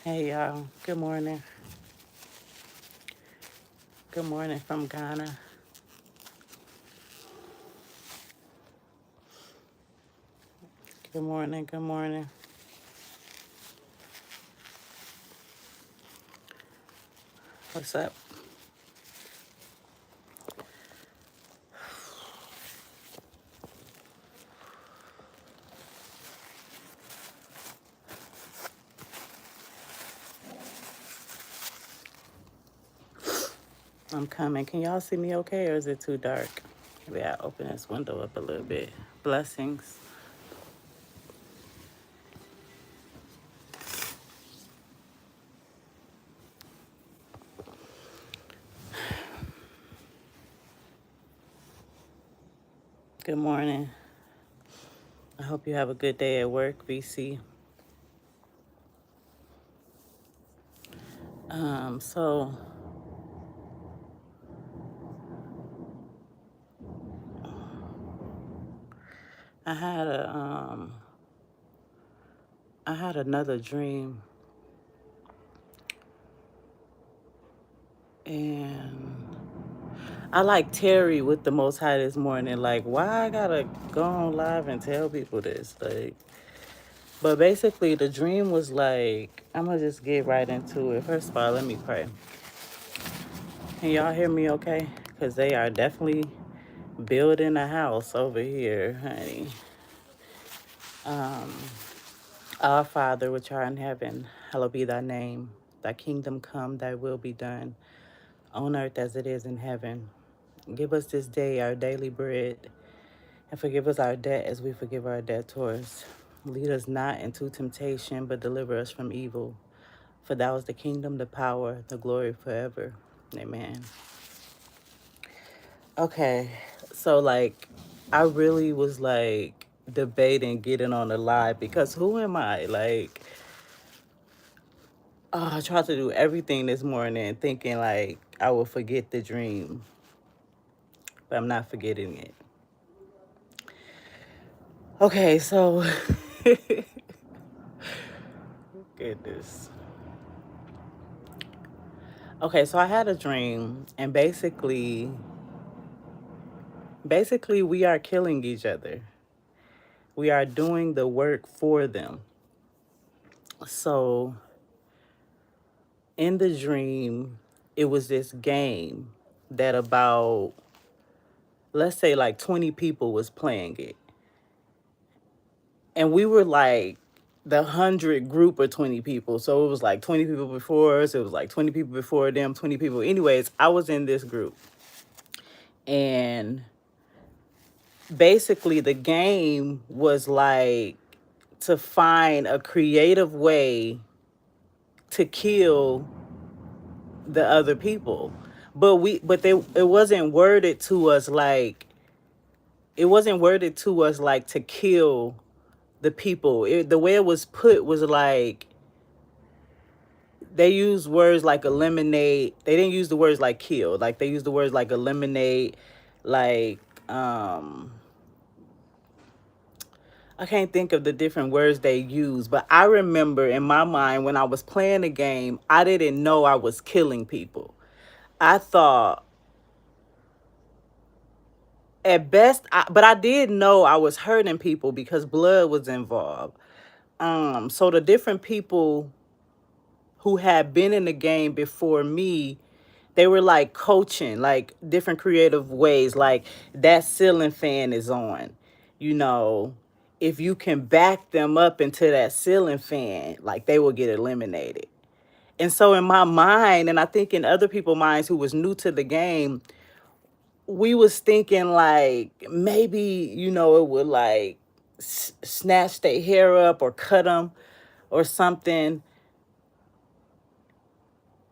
Hey y'all, good morning. Good morning from Ghana. Good morning, good morning. What's up? I'm coming. Can y'all see me okay or is it too dark? Maybe I open this window up a little bit. Blessings. Good morning. I hope you have a good day at work, VC. So I had another dream, and I like Terry with the Most High this morning. Like, why I gotta go on live and tell people this? Like, but basically, the dream was like, I'm gonna just get right into it. First of all, let me pray. Can y'all hear me okay? Because they are definitely building a house over here, honey. Our Father, which art in heaven, hallowed be thy name. Thy kingdom come, thy will be done, on earth as it is in heaven. Give us this day our daily bread, and forgive us our debt as we forgive our debtors. Lead us not into temptation, but deliver us from evil. For thou is the kingdom, the power, the glory forever. Amen. Okay, so like, I really was like debating getting on the live because who am I? Like, I tried to do everything this morning thinking like I would forget the dream, but I'm not forgetting it. Okay, so, goodness. Okay, so I had a dream, and basically we are killing each other. We are doing the work for them. So in the dream, it was this game that about, let's say, like 20 people was playing it. And we were like the 100 group of 20 people. So it was like 20 people before us. It was like 20 people before them, 20 people. Anyways, I was in this group. And basically the game was like to find a creative way to kill the other people. But it wasn't worded to us like to kill the people. The way it was put was like they used words like eliminate. They didn't use the words like kill. Like they used the words like eliminate, like I can't think of the different words they use, but I remember in my mind when I was playing the game, I didn't know I was killing people. I thought at best, but I did know I was hurting people because blood was involved. So the different people who had been in the game before me, they were like coaching, like different creative ways. Like that ceiling fan is on, you know, if you can back them up into that ceiling fan, like they will get eliminated. And so in my mind, and I think in other people's minds who was new to the game, we was thinking like maybe, you know, it would like snatch their hair up or cut them or something.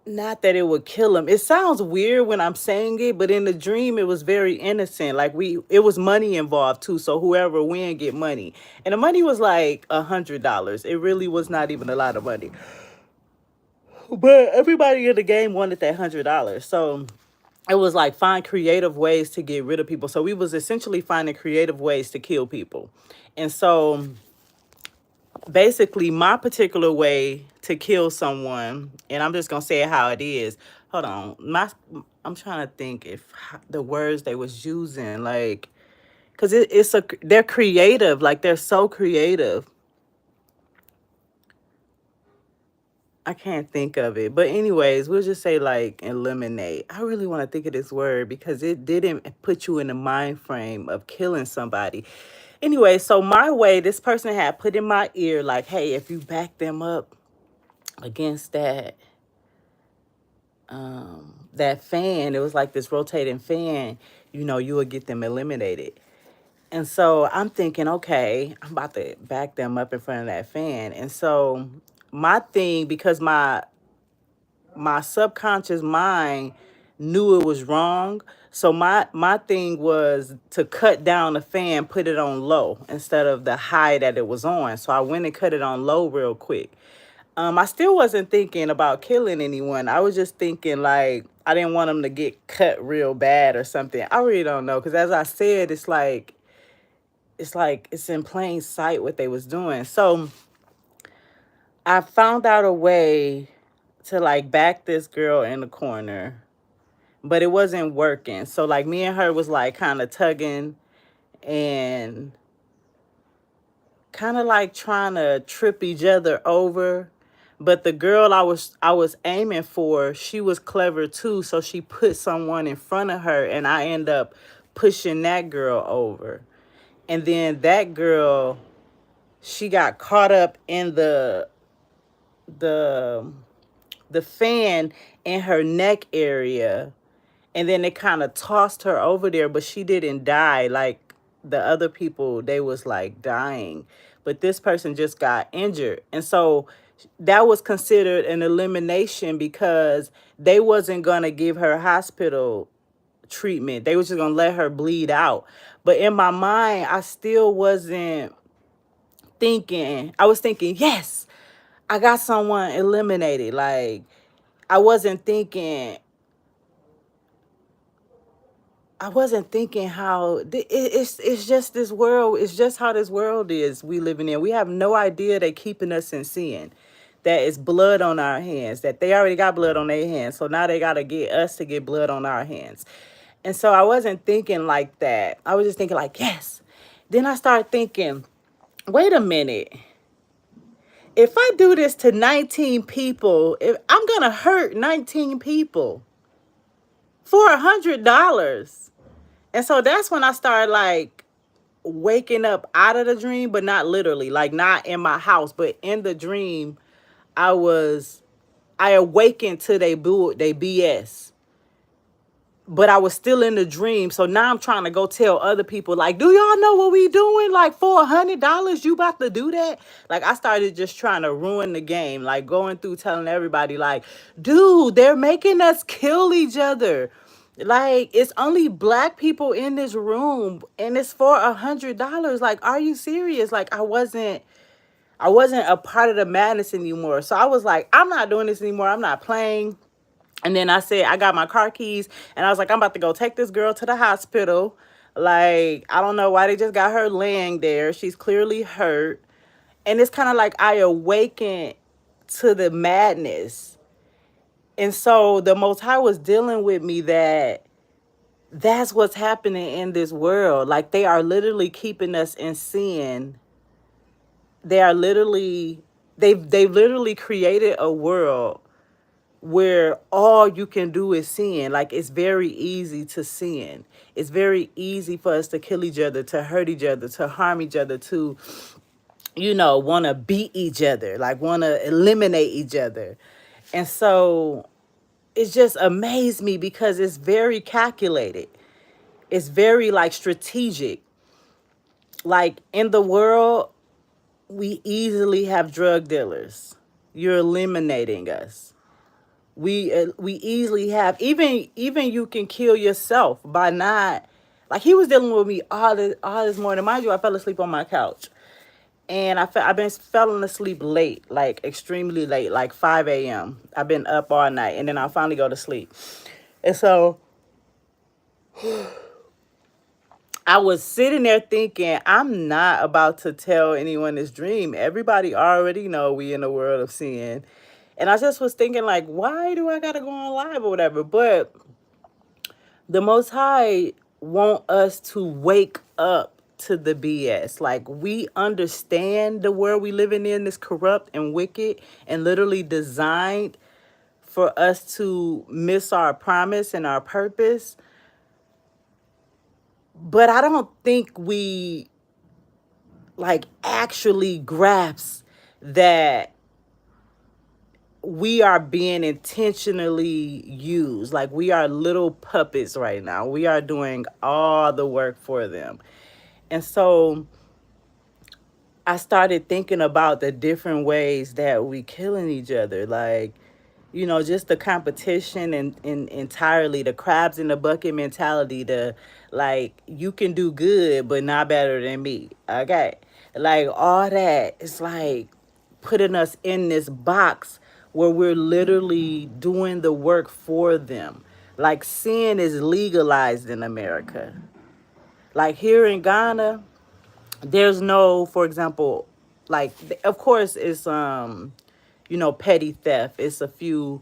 Not that it would kill him. It sounds weird when I'm saying it, but in the dream it was very innocent. Like it was money involved too. So whoever win get money, and the money was like $100. It really was not even a lot of money, but everybody in the game wanted that $100. So it was like find creative ways to get rid of people. So we was essentially finding creative ways to kill people, and so basically my particular way to kill someone, and I'm just gonna say it how it is. Hold on, I'm trying to think if the words they was using, like, cause they're creative, like they're so creative. I can't think of it, but anyways, we'll just say like eliminate. I really want to think of this word because it didn't put you in the mind frame of killing somebody. Anyway, so my way, this person had put in my ear like, hey, if you back them up against that fan, it was like this rotating fan, you would get them eliminated. And so I'm thinking, okay, I'm about to back them up in front of that fan. And so my thing, because my subconscious mind knew it was wrong. So my thing was to cut down the fan, put it on low instead of the high that it was on. So I went and cut it on low real quick. I still wasn't thinking about killing anyone. I was just thinking like I didn't want them to get cut real bad or something. I really don't know, because as I said, it's in plain sight what they was doing. So I found out a way to like back this girl in the corner, but it wasn't working. So like me and her was like kind of tugging and kind of like trying to trip each other over. But the girl I was aiming for, she was clever too, so she put someone in front of her, and I end up pushing that girl over. And then that girl, she got caught up in the the fan in her neck area, and then it kind of tossed her over there, but she didn't die like the other people. They was like dying, but this person just got injured. And so that was considered an elimination because they wasn't gonna give her hospital treatment. They was just gonna let her bleed out. But in my mind, I still wasn't thinking. I was thinking, yes, I got someone eliminated. Like, I wasn't thinking I wasn't thinking how it's just this world. It's just how this world is we living in. We have no idea they keeping us in sin. That it's blood on our hands. That they already got blood on their hands. So now they gotta get us to get blood on our hands. And so I wasn't thinking like that. I was just thinking like, yes. Then I started thinking, wait a minute. If I do this to 19 people, if I'm gonna hurt 19 people for $100. And so that's when I started like waking up out of the dream, but not literally, like not in my house, but in the dream, I was, I awakened to they BS, but I was still in the dream. So now I'm trying to go tell other people, like, do y'all know what we doing? Like for $100, you about to do that? Like I started just trying to ruin the game, like going through telling everybody, like, dude, they're making us kill each other. Like it's only black people in this room, and it's for $100. Like, are you serious? Like I wasn't a part of the madness anymore. So I was like, I'm not doing this anymore. I'm not playing. And then I said, I got my car keys, and I was like, I'm about to go take this girl to the hospital. Like, I don't know why they just got her laying there. She's clearly hurt. And it's kind of like I awakened to the madness. And so the Most High was dealing with me that that's what's happening in this world. Like, they are literally keeping us in sin. They are literally, they've literally created a world where all you can do is sin. Like, it's very easy to sin. It's very easy for us to kill each other, to hurt each other, to harm each other, to, want to beat each other, like want to eliminate each other. And so it just amazed me because it's very calculated. It's very like strategic. Like in the world, we easily have drug dealers. You're eliminating us. We easily have, even you can kill yourself by not, like he was dealing with me all this morning. Mind you, I fell asleep on my couch, and I've been falling asleep late, like extremely late, like 5 a.m. I've been up all night, and then I'll finally go to sleep. And so I was sitting there thinking, I'm not about to tell anyone this dream. Everybody already know we in the world of sin. And I just was thinking, like, why do I gotta go on live or whatever? But the Most High want us to wake up to the BS. Like, we understand the world we living in is corrupt and wicked and literally designed for us to miss our promise and our purpose. But I don't think we like actually grasp that we are being intentionally used. Like, we are little puppets right now. We are doing all the work for them. And so I started thinking about the different ways that we killing each other. Like, just the competition and entirely the crabs in the bucket mentality, the like, you can do good but not better than me. Okay. Like, all that, it's like putting us in this box where we're literally doing the work for them. Like, sin is legalized in America. Like, here in Ghana, there's no, for example, like, of course it's petty theft. It's a few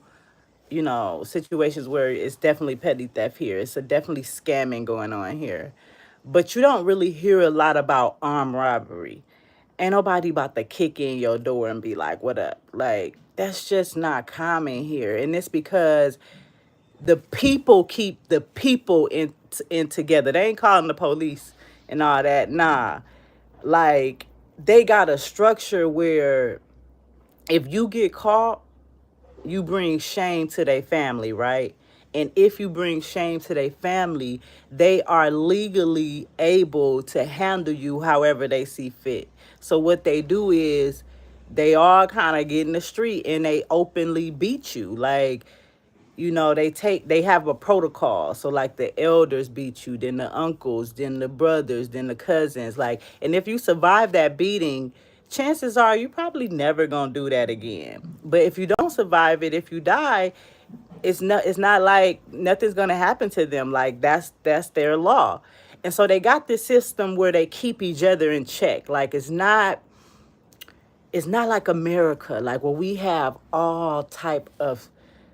situations where it's definitely petty theft here. It's a definitely scamming going on here. But you don't really hear a lot about armed robbery. Ain't nobody about to kick in your door and be like, what up? Like, that's just not common here. And it's because the people keep the people in together. They ain't calling the police and all that. Nah. Like, they got a structure where if you get caught, you bring shame to their family, right? And if you bring shame to their family, they are legally able to handle you however they see fit. So what they do is they all kind of get in the street and they openly beat you. Like, they have a protocol. So like the elders beat you, then the uncles, then the brothers, then the cousins. Like, and if you survive that beating, chances are you probably never gonna do that again. But if you don't survive it, if you die, it's not like nothing's gonna happen to them. Like, that's their law. And so they got this system where they keep each other in check. Like, it's not like America, like where we have all type of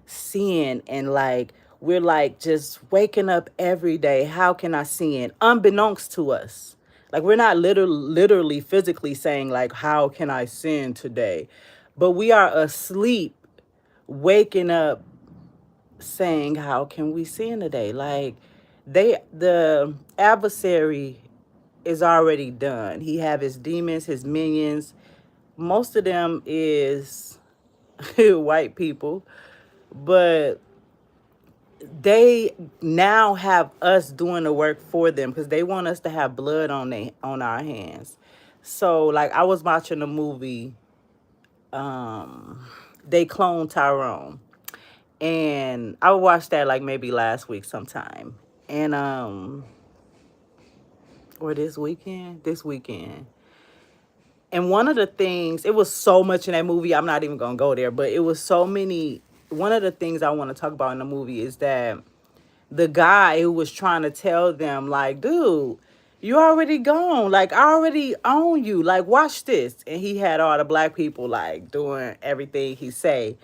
sin and like we're like just waking up every day. How can I sin? Unbeknownst to us. Like, we're not literally physically saying like, how can I sin today? But we are asleep, waking up saying, how can we sin today? Like, the adversary is already done. He have his demons, his minions. Most of them is white people, but they now have us doing the work for them because they want us to have blood on our hands. So like, I was watching a movie, they cloned Tyrone, and I watched that like maybe last week sometime, and or this weekend. And one of the things, it was so much in that movie, I'm not even gonna go there, but it was so many. One of the things I want to talk about in the movie is that the guy who was trying to tell them, like, dude, you already gone. Like, I already own you. Like, watch this. And he had all the black people like doing everything he say.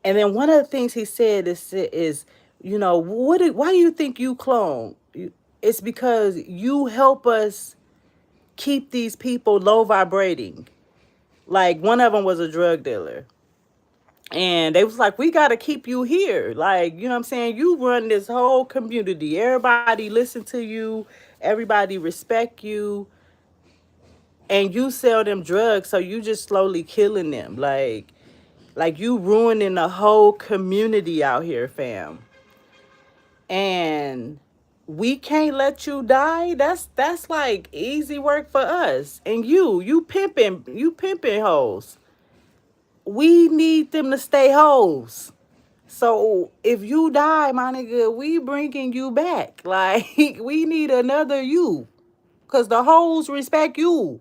And then one of the things he said is why do you think you clone? It's because you help us keep these people low vibrating. Like, one of them was a drug dealer. And they was like, we got to keep you here. Like, you know what I'm saying? You run this whole community. Everybody listen to you. Everybody respect you. And you sell them drugs, so you just slowly killing them. Like you ruining the whole community out here, fam. And we can't let you die. That's like easy work for us. And you pimping hoes. We need them to stay hoes. So if you die, my nigga, we bringing you back. Like, we need another you, cause the hoes respect you.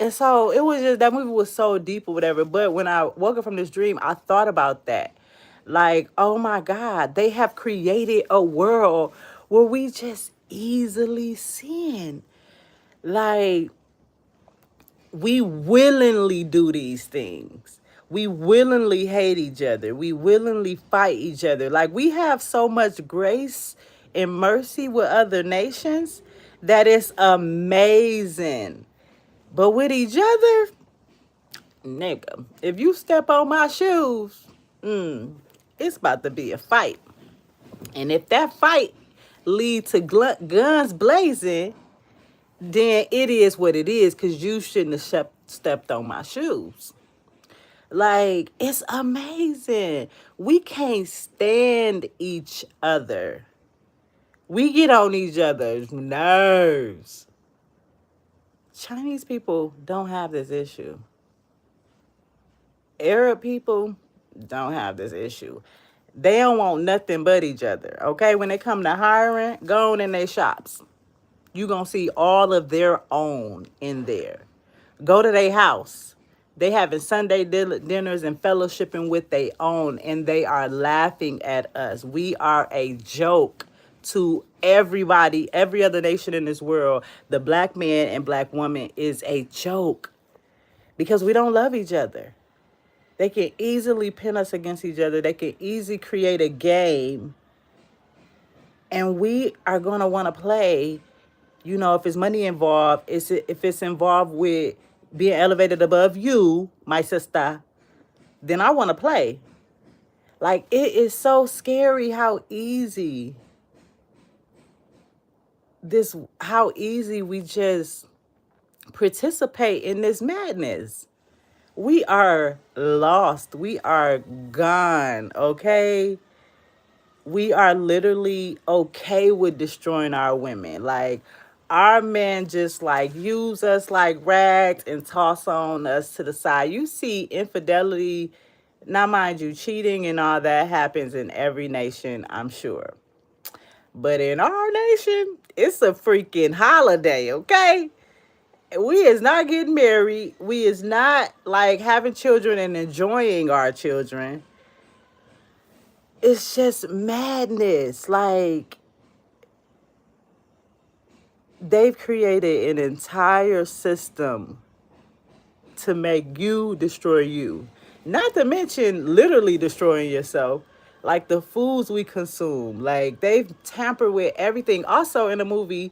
And so it was just, that movie was so deep or whatever. But when I woke up from this dream, I thought about that. Like, oh my God, they have created a world where we just easily sin. Like, we willingly do these things. We willingly hate each other. We willingly fight each other. Like, we have so much grace and mercy with other nations that it's amazing. But with each other, nigga, if you step on my shoes, it's about to be a fight. And if that fight lead to guns blazing, then it is what it is, because you shouldn't have stepped on my shoes. Like, it's amazing. We can't stand each other. We get on each other's nerves. Chinese people don't have this issue. Arab people don't have this issue. They don't want nothing but each other. Okay? When they come to hiring, go on in their shops. You gonna see all of their own in there. Go to their house. They having Sunday dinners and fellowshipping with their own, and they are laughing at us. We are a joke to everybody, every other nation in this world. The black man and black woman is a joke because we don't love each other. They can easily pin us against each other. They can easily create a game, and we are gonna want to play. You know, if it's money involved, if it's involved with being elevated above you, my sister, then I want to play. Like, it is so scary how easy we just participate in this madness. We are lost. We are gone, okay? We are literally okay with destroying our women. Like, our men just like use us like rags and toss on us to the side. You see infidelity, now mind you, cheating and all that happens in every nation, I'm sure. But in our nation, it's a freaking holiday, okay? We is not getting married. We is not like having children and enjoying our children. It's just madness. Like, they've created an entire system to make you destroy you. Not to mention literally destroying yourself. Like, the foods we consume. Like, they've tampered with everything. Also in the movie,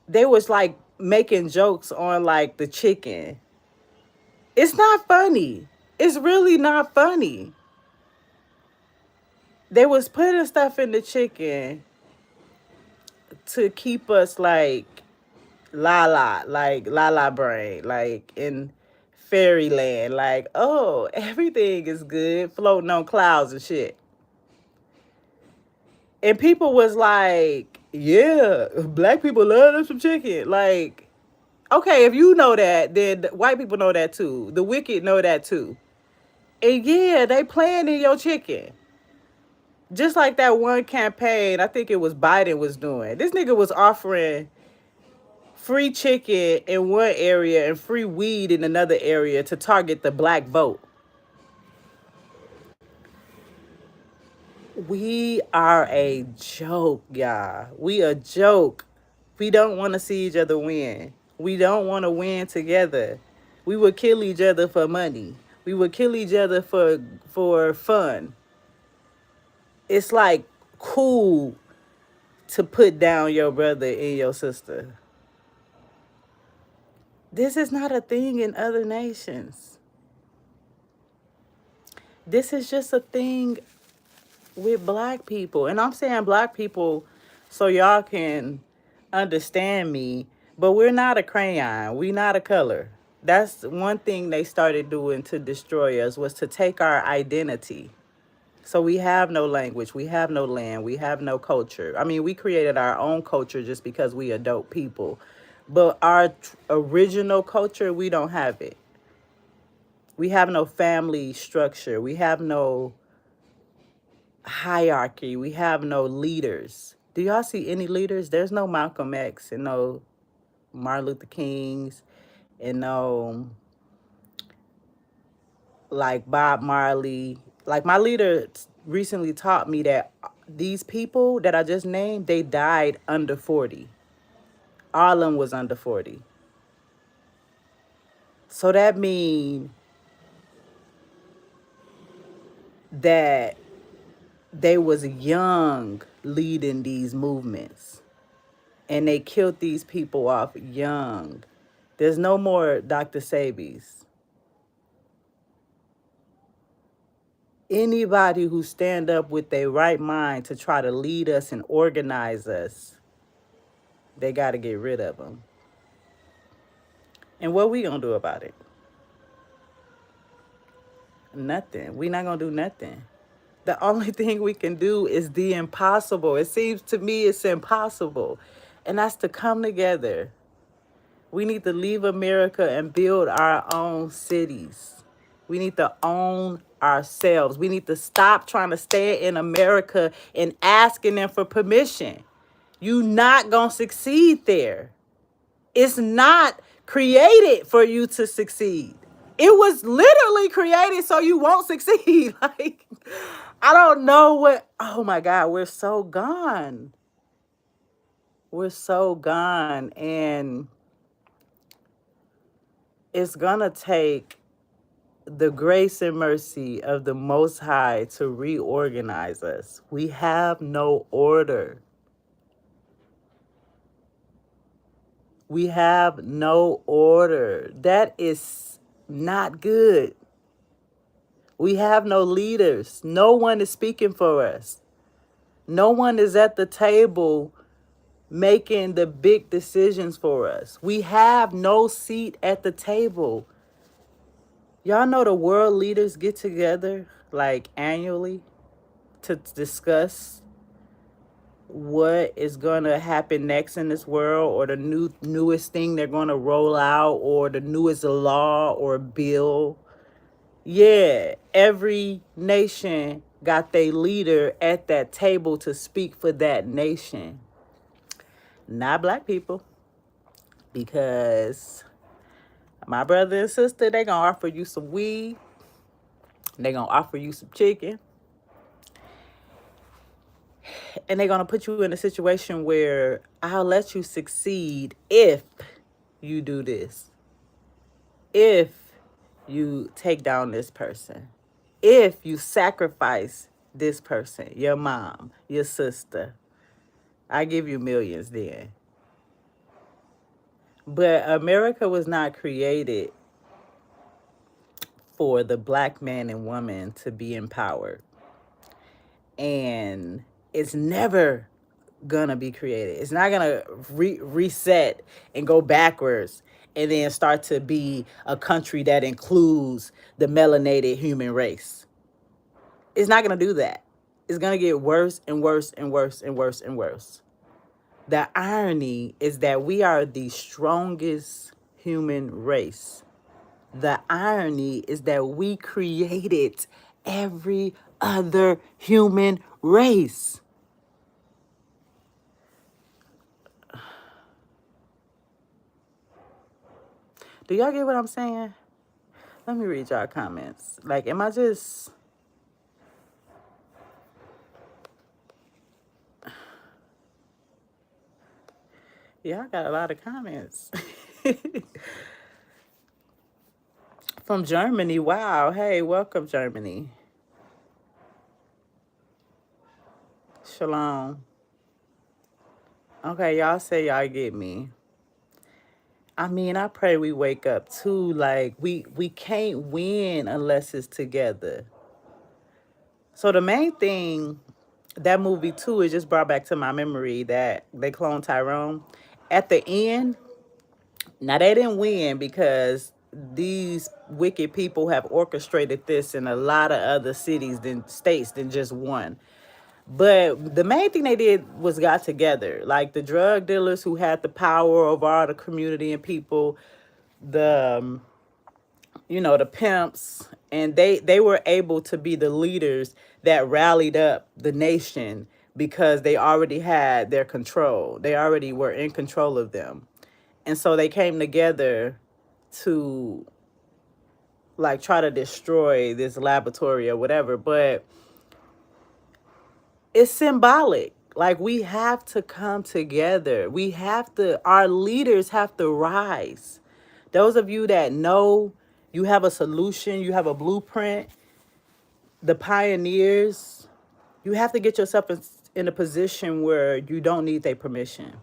they was like making jokes on like the chicken. It's not funny. It's really not funny. They was putting stuff in the chicken to keep us like la la brain, like in fairyland, like, oh, everything is good, floating on clouds and shit. And people was like, yeah, black people love them some chicken. Like, okay, if you know that, then white people know that too. The wicked know that too. And yeah, they playing in your chicken. Just like that one campaign, I think it was Biden was doing. This nigga was offering free chicken in one area and free weed in another area to target the black vote. We are a joke, y'all. We a joke. We don't want to see each other win. We don't want to win together. We would kill each other for money. We would kill each other for fun. It's like cool to put down your brother and your sister. This is not a thing in other nations. This is just a thing with black people. And I'm saying black people so y'all can understand me, but we're not a crayon. We're not a color. That's one thing they started doing to destroy us, was to take our identity. So we have no language, we have no land, we have no culture. I mean, we created our own culture just because we are dope people. But our original culture, we don't have it. We have no family structure. We have no hierarchy. We have no leaders. Do y'all see any leaders? There's no Malcolm X and no Martin Luther Kings and no like Bob Marley. Like, my leader recently taught me that These people that I just named, they died under 40. All of them was under 40. So that means that they was young leading these movements. And they killed these people off young. There's no more Dr. Sabies. Anybody who stand up with their right mind to try to lead us and organize us, they got to get rid of them. And what we gonna do about it? Nothing. We not gonna do nothing. The only thing we can do is the impossible. It seems to me it's impossible. And that's to come together. We need to leave America and build our own cities. We need to own ourselves. We need to stop trying to stay in America and asking them for permission. You not gonna succeed there. It's not created for you to succeed. It was literally created so you won't succeed. Like, I don't know what. Oh my God, we're so gone. We're so gone. And it's gonna take the grace and mercy of the Most High to reorganize us. We have no order. We have no order. That is not good. We have no leaders. No one is speaking for us. No one is at the table making the big decisions for us. We have no seat at the table. Y'all know the world leaders get together like annually to discuss what is going to happen next in this world, or the newest thing they're going to roll out, or the newest law or bill. Yeah, every nation got their leader at that table to speak for that nation. Not black people, because my brother and sister, they gonna offer you some weed, they gonna offer you some chicken, and they're gonna put you in a situation where I'll let you succeed if you do this, if you take down this person, if you sacrifice this person, your mom, your sister. I give you millions then. But America was not created for the black man and woman to be empowered. And it's never gonna be created. It's not gonna reset and go backwards and then start to be a country that includes the melanated human race. It's not gonna do that. It's gonna get worse and worse and worse and worse and worse. The irony is that we are the strongest human race. The irony is that we created every other human race. Do y'all get what I'm saying? Let me read y'all comments. Like, am I just... Yeah, I got a lot of comments. From Germany. Wow. Hey, welcome, Germany. Shalom. Okay, y'all say y'all get me. I mean, I pray we wake up too. Like, we can't win unless it's together. So the main thing, that movie too, it just brought back to my memory that they cloned Tyrone. At the end, now they didn't win because these wicked people have orchestrated this in a lot of other cities than states than just one. But the main thing they did was got together. Like the drug dealers who had the power over all the community and people, the the pimps, and they were able to be the leaders that rallied up the nation because they already had their control. They already were in control of them. And so they came together to like try to destroy this laboratory or whatever. But It's symbolic. Like, we have to come together. Our leaders have to rise. Those of you that know you have a solution, you have a blueprint, the pioneers, you have to get yourself in a position where you don't need their permission.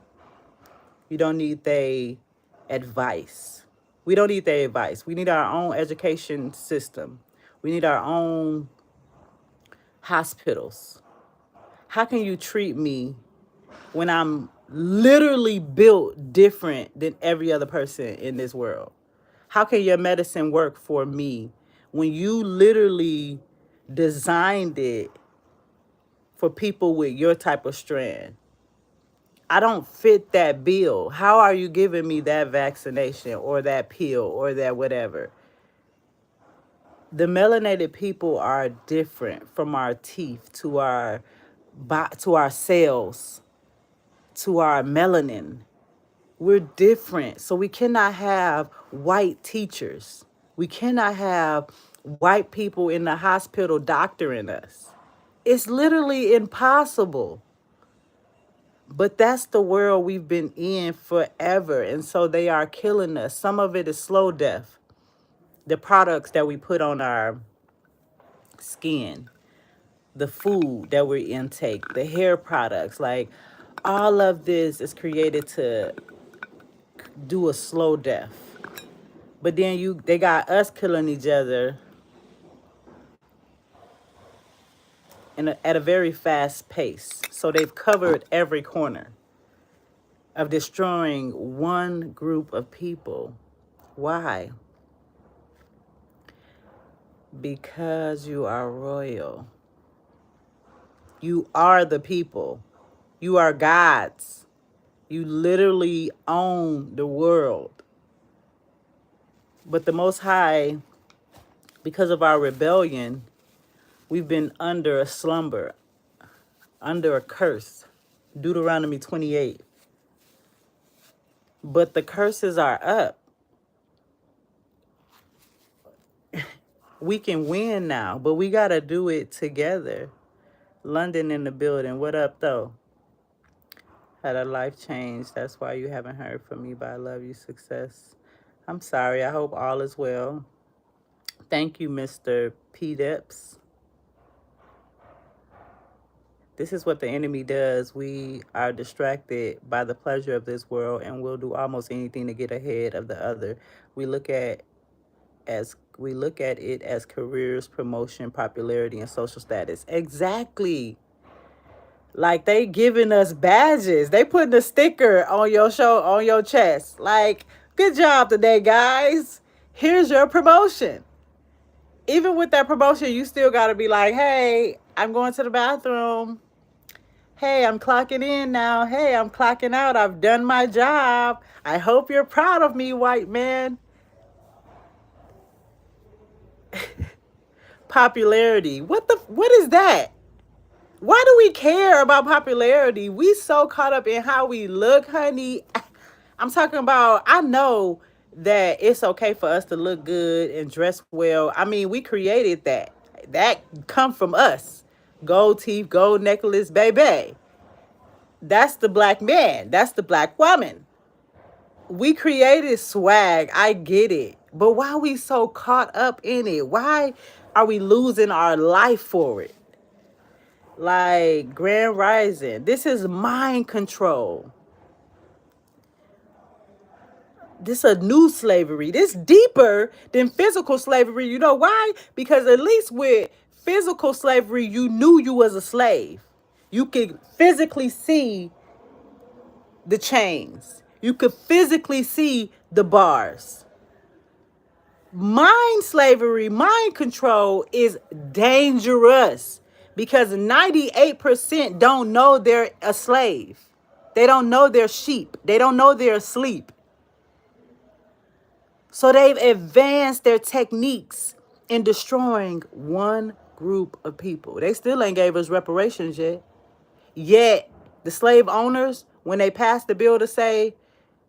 You don't need their advice. We don't need their advice. We need our own education system. We need our own hospitals. How can you treat me when I'm literally built different than every other person in this world? How can your medicine work for me when you literally designed it for people with your type of strand? I don't fit that bill. How are you giving me that vaccination or that pill or that whatever? The melanated people are different, from our teeth to our cells to our melanin. We're different. So we cannot have white teachers. We cannot have white people in the hospital doctoring us. It's literally impossible. But that's the world we've been in forever. And so they are killing us. Some of it is slow death. The products that we put on our skin, the food that we intake, the hair products, like all of this is created to do a slow death. But then they got us killing each other at a very fast pace. So they've covered every corner of destroying one group of people. Why? Because you are royal. You are the people. You are gods. You literally own the world. But the Most High, because of our rebellion, we've been under a slumber, under a curse. Deuteronomy 28. But the curses are up. We can win now, but we got to do it together. London in the building. What up, though? Had a life change. That's why you haven't heard from me, but I love you. Success. I'm sorry. I hope all is well. Thank you, Mr. P. Dips. This is what the enemy does. We are distracted by the pleasure of this world, and we'll do almost anything to get ahead of the other. We look at it as careers, promotion, popularity, and social status. Exactly. Like, they giving us badges. They putting a sticker on your on your chest. Like, good job today, guys. Here's your promotion. Even with that promotion, you still got to be like, hey, I'm going to the bathroom. Hey, I'm clocking in now. Hey, I'm clocking out. I've done my job. I hope you're proud of me, white man. Popularity. What is that? Why do we care about popularity? We so caught up in how we look, honey. I'm talking about, I know that it's okay for us to look good and dress well. I mean, we created that. That come from us. Gold teeth, gold necklace, baby. That's the black man. That's the black woman. We created swag. I get it. But why are we so caught up in it? Why are we losing our life for it? Like, Grand Rising. This is mind control. This a new slavery. This deeper than physical slavery. You know why? Because at least with physical slavery, you knew you was a slave. You could physically see the chains. You could physically see the bars. Mind slavery, mind control is dangerous because 98% don't know they're a slave. They don't know they're sheep. They don't know they're asleep. So they've advanced their techniques in destroying one group of people. They still ain't gave us reparations yet. Yet the slave owners, when they passed the bill to say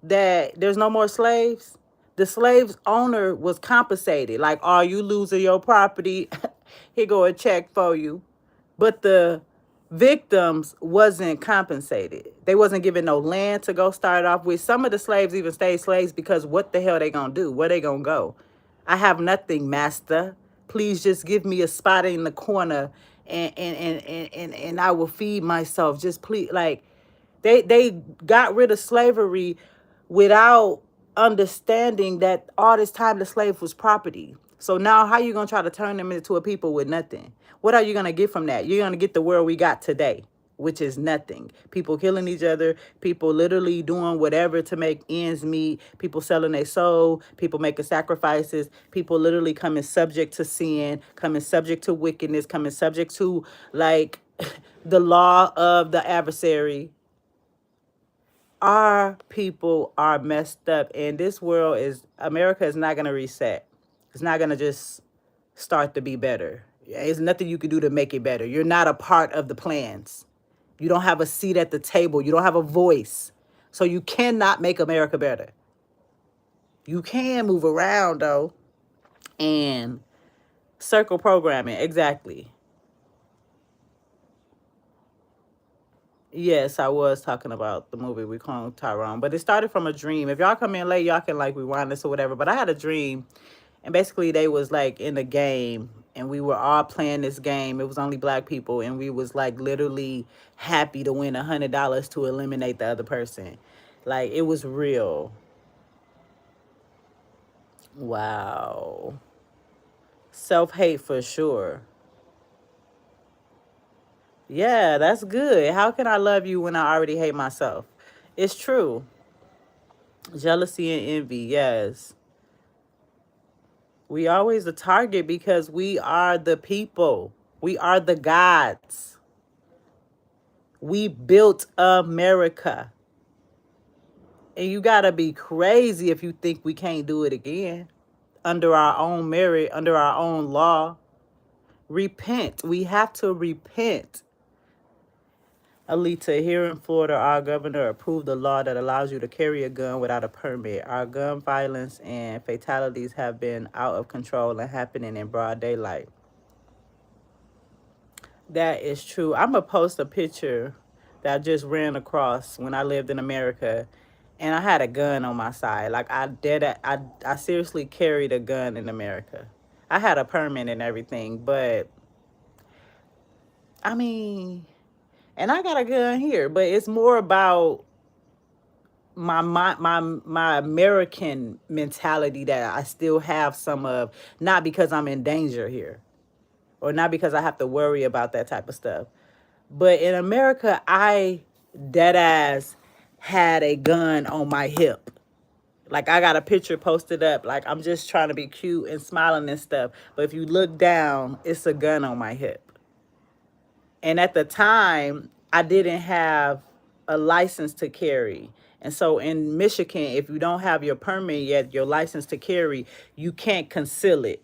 that there's no more slaves, the slave's owner was compensated. Like, are you losing your property? Here go a check for you. But the victims wasn't compensated. They wasn't given no land to go start off with. Some of the slaves even stayed slaves because what the hell they gonna do? Where they gonna go? I have nothing, master. Please just give me a spot in the corner and I will feed myself. Just please, like, they got rid of slavery without understanding that all this time the slave was property. So now how you gonna try to turn them into a people with nothing? What are you gonna get from that? You're gonna get the world we got today, which is nothing. People killing each other, people literally doing whatever to make ends meet, people selling their soul, people making sacrifices, people literally coming subject to sin, coming subject to wickedness, coming subject to, like, the law of the adversary. Our people are messed up, and this world is, America is not going to reset. It's not going to just start to be better. There's nothing you can do to make it better. You're not a part of the plans. You don't have a seat at the table. You don't have a voice. So you cannot make America better. You can move around, though, and circle programming. Exactly. Yes, I was talking about the movie we call Tyrone, but it started from a dream. If y'all come in late, y'all can like rewind this or whatever. But I had a dream, and basically they was like in a game, and we were all playing this game. It was only black people, and we was like literally happy to win $100 to eliminate the other person. Like, it was real. Wow. Self hate for sure. Yeah, that's good. How can I love you when I already hate myself? It's true. Jealousy and envy, yes. We always the target because we are the people. We are the gods. We built America. And you gotta be crazy if you think we can't do it again. Under our own merit, under our own law. Repent. We have to repent. Alita, here in Florida, our governor approved a law that allows you to carry a gun without a permit. Our gun violence and fatalities have been out of control and happening in broad daylight. That is true. I'm gonna post a picture that I just ran across when I lived in America, and I had a gun on my side. Like, I seriously carried a gun in America. I had a permit and everything, but I mean, and I got a gun here, but it's more about my American mentality that I still have some of, not because I'm in danger here, or not because I have to worry about that type of stuff. But in America, I dead ass had a gun on my hip. Like, I got a picture posted up. Like, I'm just trying to be cute and smiling and stuff. But if you look down, it's a gun on my hip. And at the time, I didn't have a license to carry. And so in Michigan, if you don't have your permit yet, your license to carry, you can't conceal it.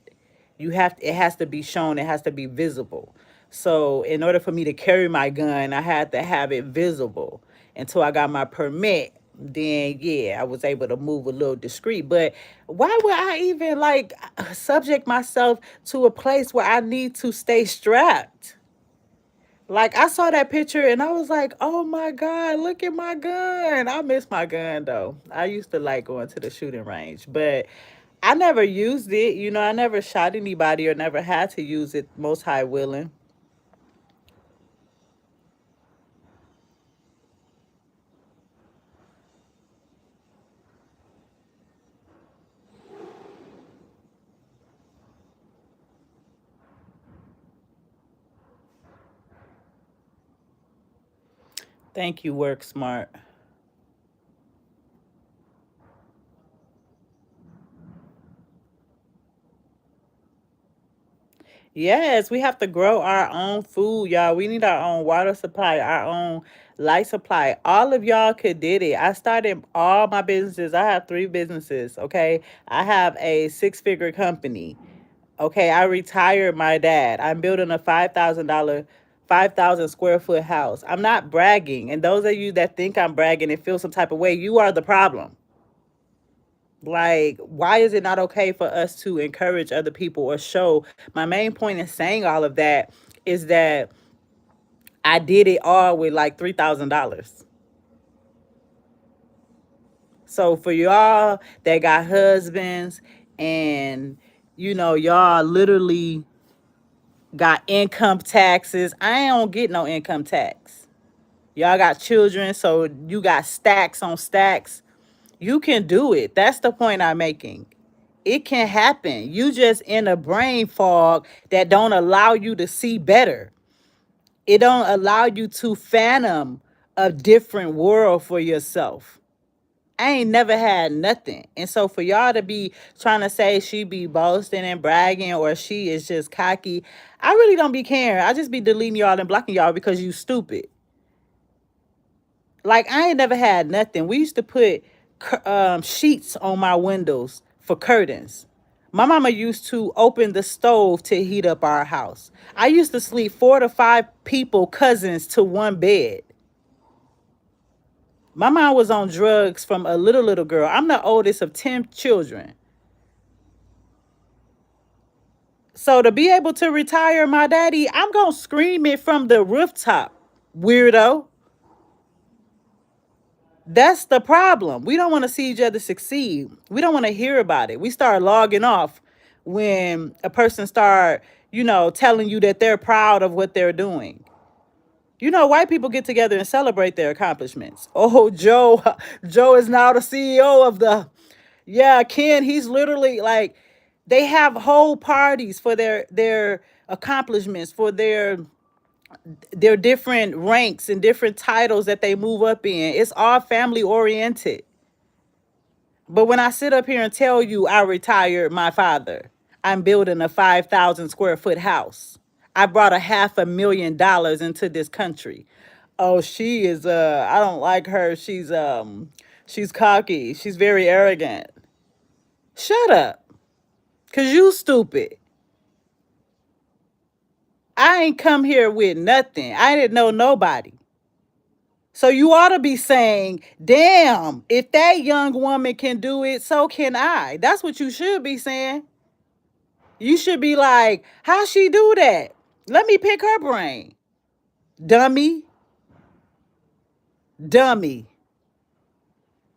It has to be shown, it has to be visible. So in order for me to carry my gun, I had to have it visible until I got my permit. Then yeah, I was able to move a little discreet. But why would I even like subject myself to a place where I need to stay strapped? Like, I saw that picture and I was like, oh my God, look at my gun. I miss my gun though. I used to like going to the shooting range, but I never used it. You know, I never shot anybody or never had to use it, most high willing. Thank you, Work Smart. Yes, we have to grow our own food, y'all. We need our own water supply, our own light supply. All of y'all could did it. I started all my businesses. I have 3 businesses, okay? I have a six-figure company. Okay, I retired my dad. I'm building a $5,000, 5,000 square foot house. I'm not bragging. And those of you that think I'm bragging and feel some type of way, you are the problem. Like, why is it not okay for us to encourage other people or show? My main point in saying all of that is that I did it all with like $3,000. So for y'all that got husbands and y'all literally got income taxes, I don't get no income tax. Y'all got children, so you got stacks on stacks. You can do it. That's the point I'm making. It can happen. You just in a brain fog that don't allow you to see better. It don't allow you to fathom a different world for yourself. I ain't never had nothing. And so for y'all to be trying to say she be boasting and bragging or she is just cocky, I really don't be caring. I just be deleting y'all and blocking y'all because you stupid. Like, I ain't never had nothing. We used to put sheets on my windows for curtains. My mama used to open the stove to heat up our house. I used to sleep 4 to 5 people, cousins, to one bed. My mom was on drugs from a little girl. I'm the oldest of 10 children. So to be able to retire my daddy, I'm going to scream it from the rooftop, weirdo. That's the problem. We don't want to see each other succeed. We don't want to hear about it. We start logging off when a person start, telling you that they're proud of what they're doing. White people get together and celebrate their accomplishments. Oh, Joe, Joe is now the CEO of the, yeah, Ken, he's literally like, they have whole parties for their accomplishments, for their different ranks and different titles that they move up in. It's all family oriented. But when I sit up here and tell you I retired my father, I'm building a 5,000 square foot house. I brought $500,000 into this country. Oh, she is I don't like her. She's cocky. She's very arrogant. Shut up. Cause you stupid. I ain't come here with nothing. I didn't know nobody. So you ought to be saying, damn, if that young woman can do it, so can I. That's what you should be saying. You should be like, how she do that? Let me pick her brain. Dummy. Dummy.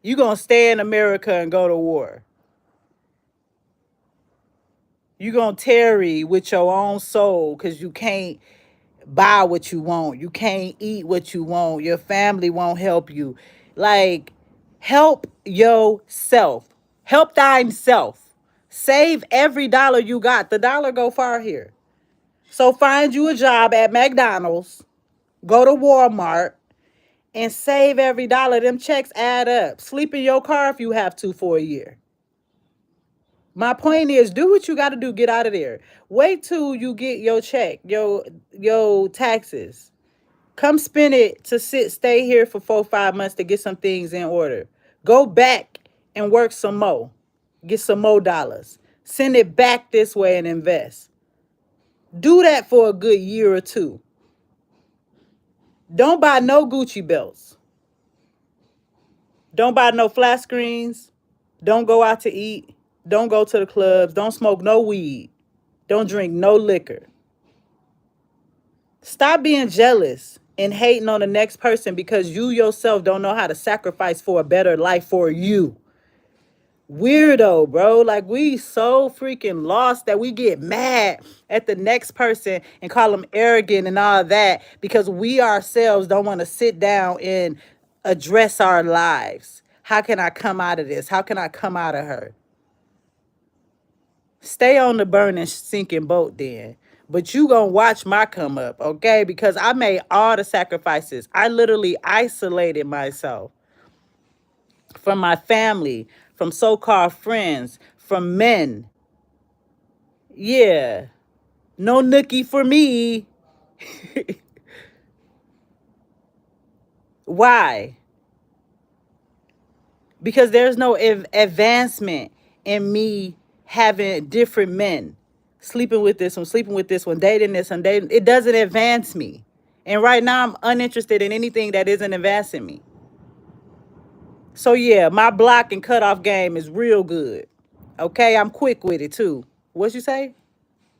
You gonna stay in America and go to war. You gonna tarry with your own soul because you can't buy what you want. You can't eat what you want. Your family won't help you. Like, help yourself. Help thyself. Save every dollar you got. The dollar go far here. So find you a job at McDonald's. Go to Walmart and save every dollar. Them checks add up. Sleep in your car if you have to for a year. My point is, do what you got to do. Get out of there. Wait till you get your check, your taxes. Come spend it to stay here for 4 5 months to get some things in order. Go back and work some more. Get some more dollars. Send it back this way and invest. Do that for a good year or two. Don't buy no Gucci belts. Don't buy no flat screens. Don't go out to eat. Don't go to the clubs. Don't smoke no weed. Don't drink no liquor. Stop being jealous and hating on the next person because you yourself don't know how to sacrifice for a better life for you. Weirdo, bro. Like, we so freaking lost that we get mad at the next person and call them arrogant and all that because we ourselves don't want to sit down and address our lives. How can I come out of this? How can I come out of her? Stay on the burning, sinking boat then. But you gonna watch my come up, okay? Because I made all the sacrifices. I literally isolated myself from my family, from so-called friends, from men. Yeah. No nookie for me. Why? Because there's no advancement in me having different men, sleeping with this one, sleeping with this one, dating this one, dating. It doesn't advance me. And right now I'm uninterested in anything that isn't advancing me. So yeah, my block and cutoff game is real good. Okay, I'm quick with it too. What you say?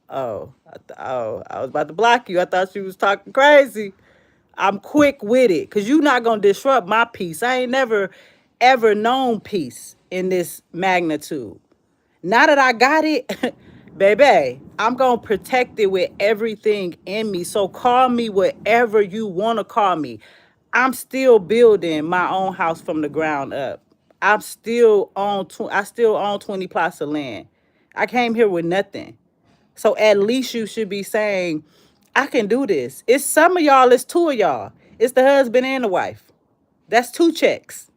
Oh, I was about to block you. I thought you was talking crazy. I'm quick with it because you're not going to disrupt my peace. I ain't never, ever known peace in this magnitude. Now that I got it, baby, I'm going to protect it with everything in me. So call me whatever you want to call me. I'm still building my own house from the ground up. I still own 20 plots of land. I came here with nothing. So at least you should be saying, I can do this. It's some of y'all, it's two of y'all. It's the husband and the wife. That's two checks.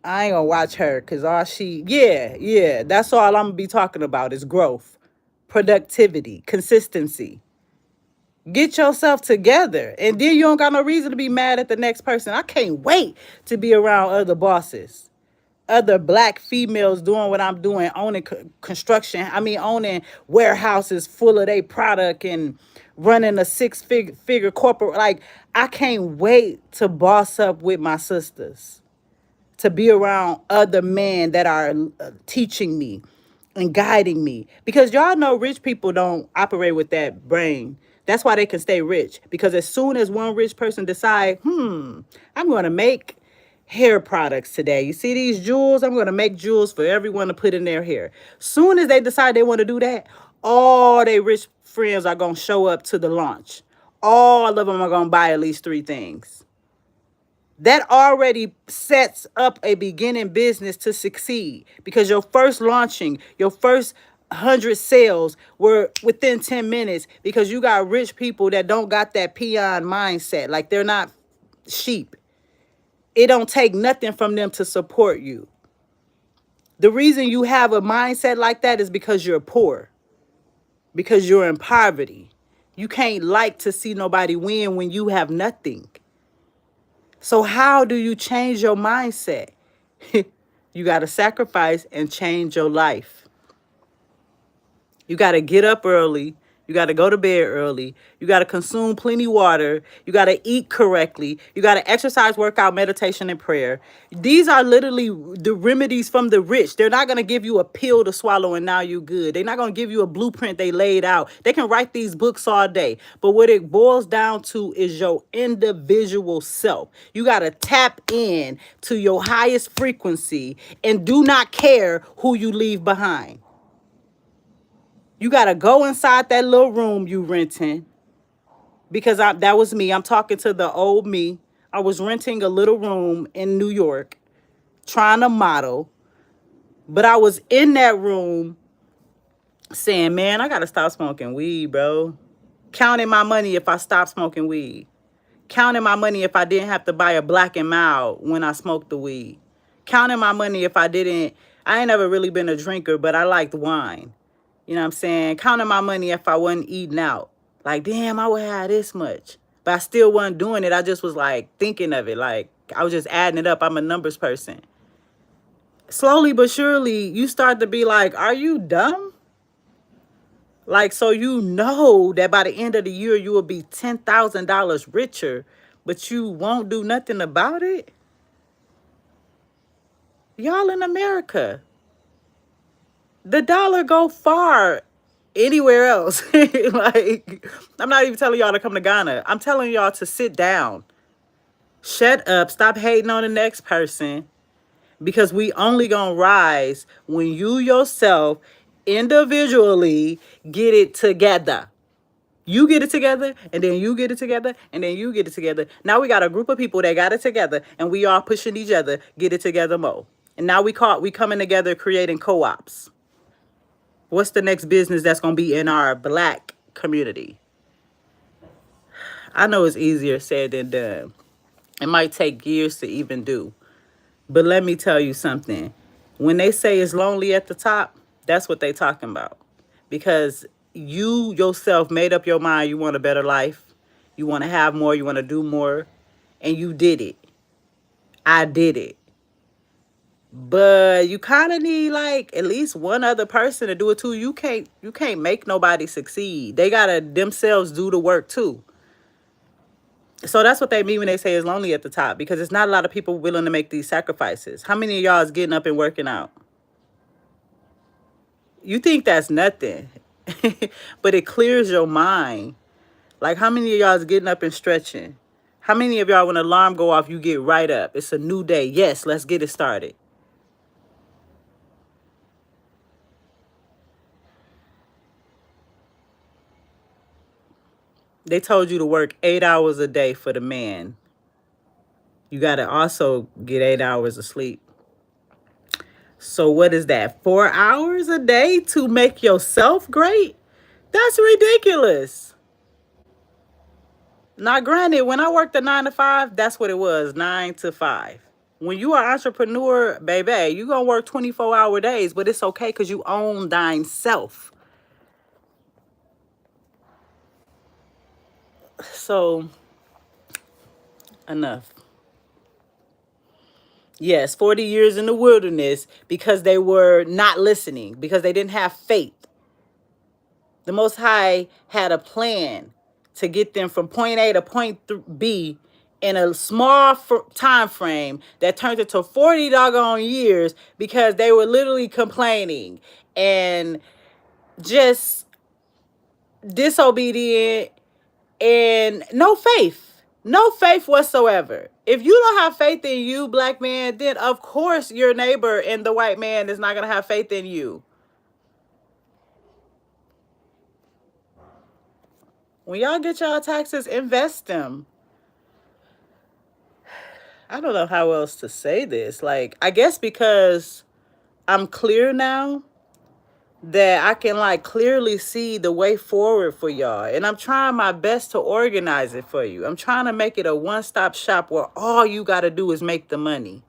I ain't gonna watch her because yeah, that's all I'm gonna be talking about is growth, productivity, consistency. Get yourself together. And then you don't got no reason to be mad at the next person. I can't wait to be around other bosses, other black females doing what I'm doing, owning construction. I mean, owning warehouses full of their product and running a six-figure corporate. Like, I can't wait to boss up with my sisters, to be around other men that are teaching me and guiding me. Because y'all know rich people don't operate with that brain. That's why they can stay rich. Because as soon as one rich person decide, I'm going to make hair products today. You see these jewels? I'm going to make jewels for everyone to put in their hair. Soon as they decide they want to do that, all their rich friends are going to show up to the launch. All of them are going to buy at least 3 things. That already sets up a beginning business to succeed because your first launching, your first 100 sales were within 10 minutes because you got rich people that don't got that peon mindset. Like, they're not sheep. It don't take nothing from them to support you. The reason you have a mindset like that is because you're poor, because you're in poverty. You can't like to see nobody win when you have nothing. So how do you change your mindset? You got to sacrifice and change your life. You got to get up early. You got to go to bed early. You got to consume plenty water. You got to eat correctly. You got to exercise, workout, meditation, and prayer. These are literally the remedies from the rich. They're not going to give you a pill to swallow and now you good. They're not going to give you a blueprint they laid out. They can write these books all day. But what it boils down to is your individual self. You got to tap in to your highest frequency and do not care who you leave behind. You got to go inside that little room you renting because that was me. I'm talking to the old me. I was renting a little room in New York trying to model, but I was in that room saying, man, I got to stop smoking weed, bro. Counting my money if I stopped smoking weed. Counting my money if I didn't have to buy a Black and Mild when I smoked the weed. Counting my money if I ain't never really been a drinker, but I liked wine. You know what I'm saying? Counting my money if I wasn't eating out. Like, damn, I would have this much. But I still wasn't doing it. I just was like thinking of it. Like, I was just adding it up. I'm a numbers person. Slowly but surely, you start to be like, are you dumb? Like, so you know that by the end of the year, you will be $10,000 richer, but you won't do nothing about it? Y'all in America. The dollar go far anywhere else. Like, I'm not even telling y'all to come to Ghana. I'm telling y'all to sit down. Shut up. Stop hating on the next person. Because we only gonna rise when you yourself individually get it together. You get it together, and then you get it together, and then you get it together. Now we got a group of people that got it together, and we all pushing each other, get it together more. And now we coming together creating co-ops. What's the next business that's going to be in our black community? I know it's easier said than done. It might take years to even do. But let me tell you something. When they say it's lonely at the top, that's what they talking about. Because you yourself made up your mind you want a better life. You want to have more. You want to do more. And you did it. I did it. But you kind of need like at least one other person to do it too. You can't make nobody succeed. They gotta themselves do the work too. So that's what they mean when they say it's lonely at the top, because it's not a lot of people willing to make these sacrifices. How many of y'all is getting up and working out? You think that's nothing, but it clears your mind. Like, how many of y'all is getting up and stretching? How many of y'all, when the alarm go off, you get right up? It's a new day. Yes, let's get it started. They told you to work 8 hours a day for the man. You got to also get 8 hours of sleep. So what is that? 4 hours a day to make yourself great? That's ridiculous. Now, granted, when I worked a 9 to 5, that's what it was, 9 to 5. When you are an entrepreneur, baby, you gonna work 24-hour days, but it's okay because you own thine self. So, enough. Yes, 40 years in the wilderness because they were not listening, because they didn't have faith. The Most High had a plan to get them from point A to point B in a small time frame that turned into 40 doggone years because they were literally complaining and just disobedient and no faith. No faith whatsoever. If you don't have faith in you, black man, then of course your neighbor and the white man is not going to have faith in you. When y'all get y'all taxes, invest them. I don't know how else to say this. Like, I guess because I'm clear now that I can like clearly see the way forward for y'all. And I'm trying my best to organize it for you. I'm trying to make it a one-stop shop where all you got to do is make the money.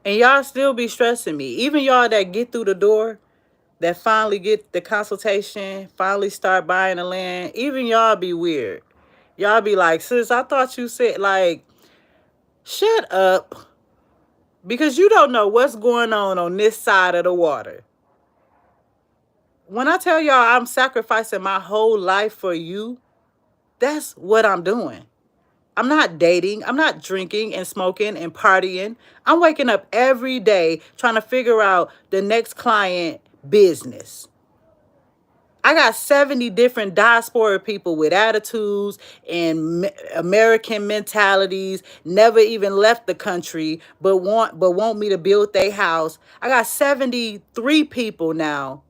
And y'all still be stressing me. Even y'all that get through the door, that finally get the consultation, finally start buying the land, even y'all be weird. Y'all be like, sis, I thought you said, like, shut up. Because you don't know what's going on this side of the water. When I tell y'all I'm sacrificing my whole life for you, that's what I'm doing. I'm not dating. I'm not drinking and smoking and partying. I'm waking up every day trying to figure out the next client business. I got 70 different diaspora people with attitudes and American mentalities, never even left the country, but want me to build their house. I got 73 people now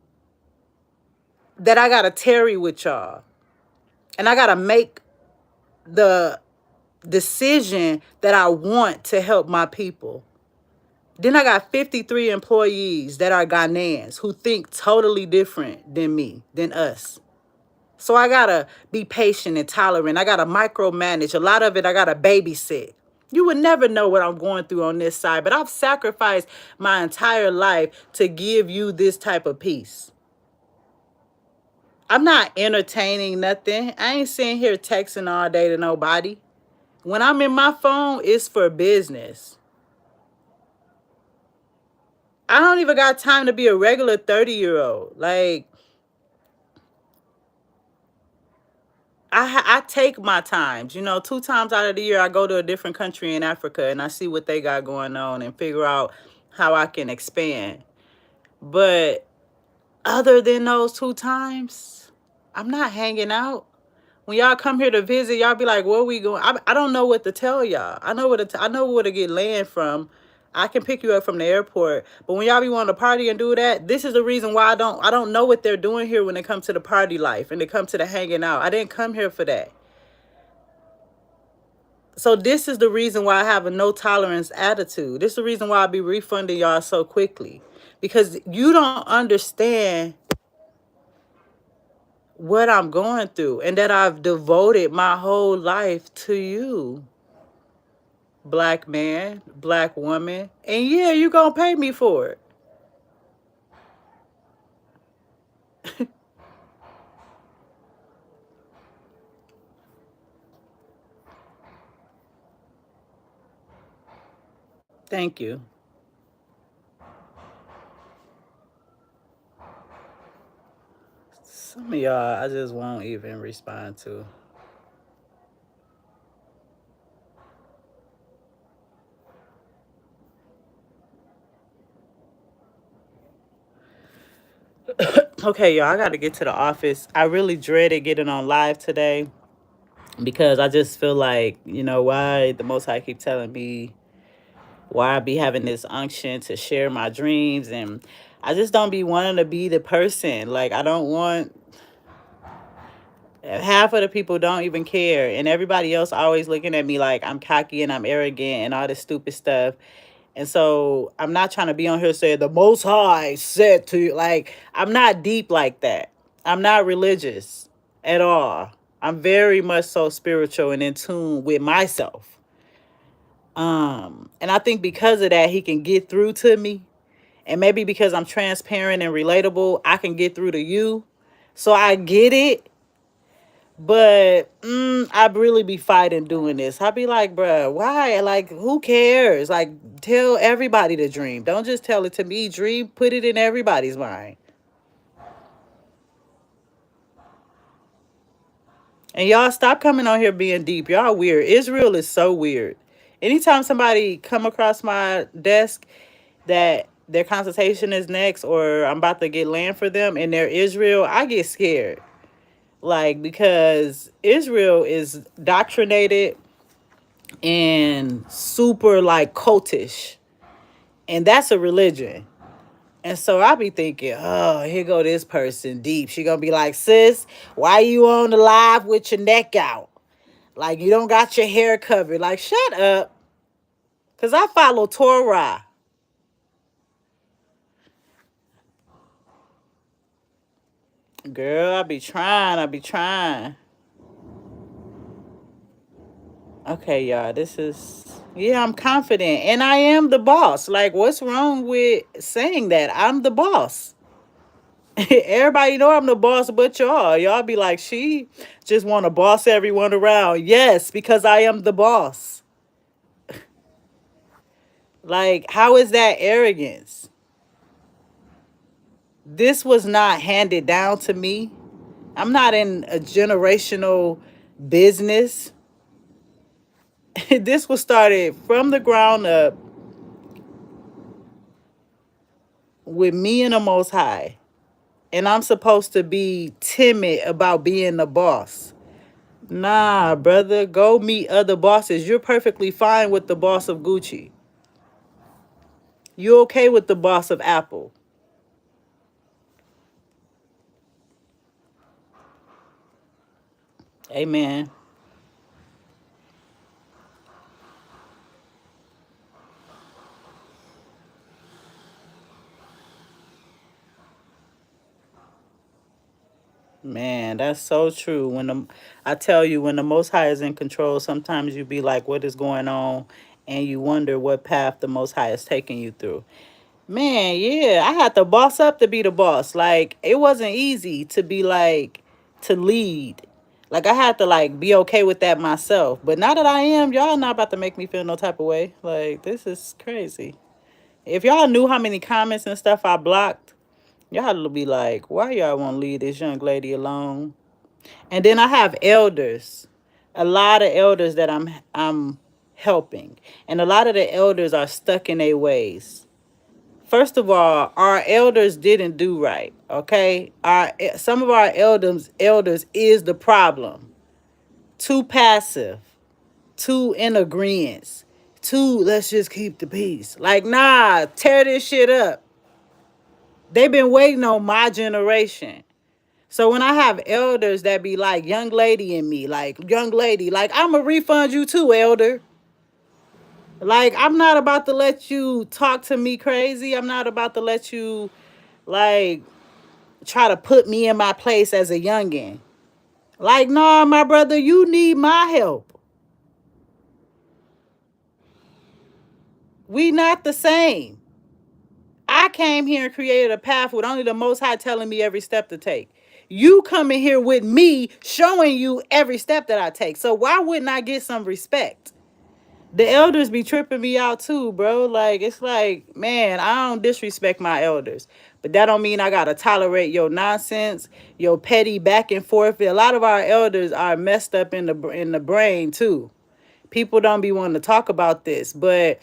that I gotta tarry with y'all. And I gotta make the decision that I want to help my people. Then I got 53 employees that are Ghanaians who think totally different than me, than us. So I gotta be patient and tolerant. I gotta micromanage. A lot of it I gotta babysit. You would never know what I'm going through on this side, but I've sacrificed my entire life to give you this type of peace. I'm not entertaining nothing. I ain't sitting here texting all day to nobody. When I'm in my phone, it's for business. I don't even got time to be a regular 30-year-old. Like, I take my times. 2 times out of the year, I go to a different country in Africa and I see what they got going on and figure out how I can expand. But other than those 2 times, I'm not hanging out. When y'all come here to visit, y'all be like, where we going? I don't know what to tell y'all. I know where to get land from. I can pick you up from the airport. But when y'all be wanting to party and do that, this is the reason why I don't know what they're doing here when it comes to the party life and it comes to the hanging out. I didn't come here for that. So this is the reason why I have a no tolerance attitude. This is the reason why I be refunding y'all so quickly. Because you don't understand what I'm going through and that I've devoted my whole life to you. Black man, black woman. And yeah, you gonna pay me for it. Thank you. Some of y'all I just won't even respond to. Okay, y'all, I got to get to the office. I really dreaded getting on live today because I just feel like, why the Most High keep telling me why I be having this unction to share my dreams. And I just don't be wanting to be the person. Like, I don't want, half of the people don't even care. And everybody else always looking at me like I'm cocky and I'm arrogant and all this stupid stuff. And so I'm not trying to be on here saying the Most High said to you. Like, I'm not deep like that. I'm not religious at all. I'm very much so spiritual and in tune with myself. And I think because of that, he can get through to me. And maybe because I'm transparent and relatable, I can get through to you. So I get it. But I'd really be fighting doing this. I'd be like, bruh, why? Like, who cares? Like, tell everybody to dream. Don't just tell it to me. Dream, put it in everybody's mind. And y'all stop coming on here being deep. Y'all weird. Israel is so weird. Anytime somebody come across my desk that their consultation is next or I'm about to get land for them and they're Israel, I get scared. Like, because Israel is doctrinated and super like cultish, and that's a religion. And so I be thinking, oh, here go this person deep. She gonna be like, sis, why you on the live with your neck out? Like, you don't got your hair covered. Like, shut up. Cause I follow Torah. Girl, I be trying. Okay, y'all, this is, yeah, I'm confident and I am the boss. Like, what's wrong with saying that? I'm the boss. Everybody know I'm the boss but y'all. Y'all be like, she just want to boss everyone around. Yes, because I am the boss. Like, how is that arrogance? This was not handed down to me. I'm not in a generational business. This was started from the ground up with me and the Most High. And I'm supposed to be timid about being the boss. Nah, brother, go meet other bosses. You're perfectly fine with the boss of Gucci. You okay with the boss of Apple? Amen. Man, that's so true. I tell you, when the Most High is in control, sometimes you be like, "What is going on?" and you wonder what path the Most High is taking you through. Man, yeah, I had to boss up to be the boss. Like, it wasn't easy to be like to lead. Like, I had to like be okay with that myself. But now that I am, y'all not about to make me feel no type of way. Like, this is crazy. If y'all knew how many comments and stuff I blocked, y'all would be like, why y'all want to leave this young lady alone? And then I have elders, a lot of elders that I'm helping, and a lot of the elders are stuck in their ways. First of all, our elders didn't do right. Okay, our some of our elders is the problem. Too passive, too in agreement, too let's just keep the peace. Like, nah, tear this shit up. They've been waiting on my generation. So when I have elders that be like, young lady in me, like, young lady, like, I'm going to refund you too, elder. Like, I'm not about to let you talk to me crazy. I'm not about to let you, like, try to put me in my place as a youngin'. Like, nah, my brother, you need my help. We not the same. I came here and created a path with only the Most High telling me every step to take. You coming here with me showing you every step that I take. So why wouldn't I get some respect? The elders be tripping me out too, bro. Like, it's like, man, I don't disrespect my elders. But that don't mean I gotta tolerate your nonsense, your petty back and forth. A lot of our elders are messed up in the brain too. People don't be wanting to talk about this, but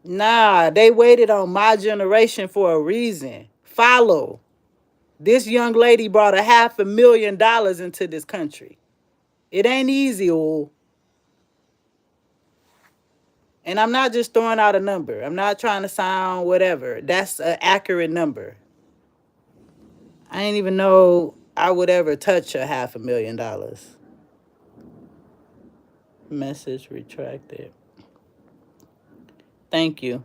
nah, they waited on my generation for a reason. Follow. This young lady brought $500,000 into this country. It ain't easy, oh. And I'm not just throwing out a number. I'm not trying to sound whatever. That's an accurate number. I ain't even know I would ever touch $500,000. Message retracted. Thank you.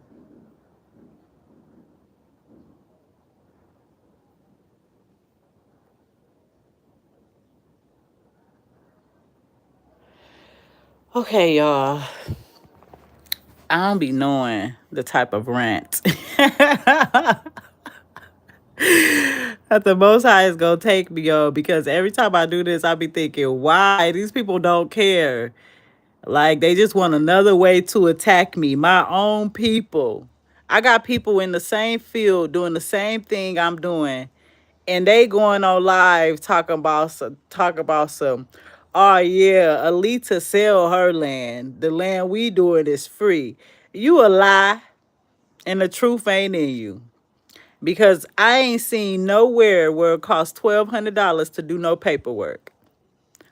Okay, y'all. I don't be knowing the type of rant that the Most High is gonna take me on, because every time I do this, I be thinking, why these people don't care? Like, they just want another way to attack me, my own people. I got people in the same field doing the same thing I'm doing, and they going on live talking about some. Oh yeah, Alita sell her land. The land we doing is free. You a lie, and the truth ain't in you. Because I ain't seen nowhere where it costs $1,200 to do no paperwork.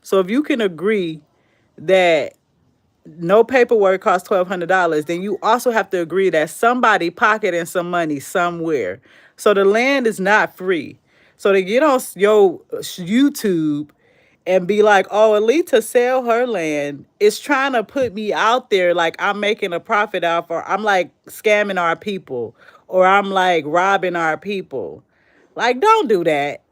So if you can agree that no paperwork costs $1,200, then you also have to agree that somebody pocketing some money somewhere. So the land is not free. So to get on your YouTube and be like, oh, Alita sell her land, it's trying to put me out there like I'm making a profit off, or I'm like scamming our people, or I'm like robbing our people. Like, don't do that,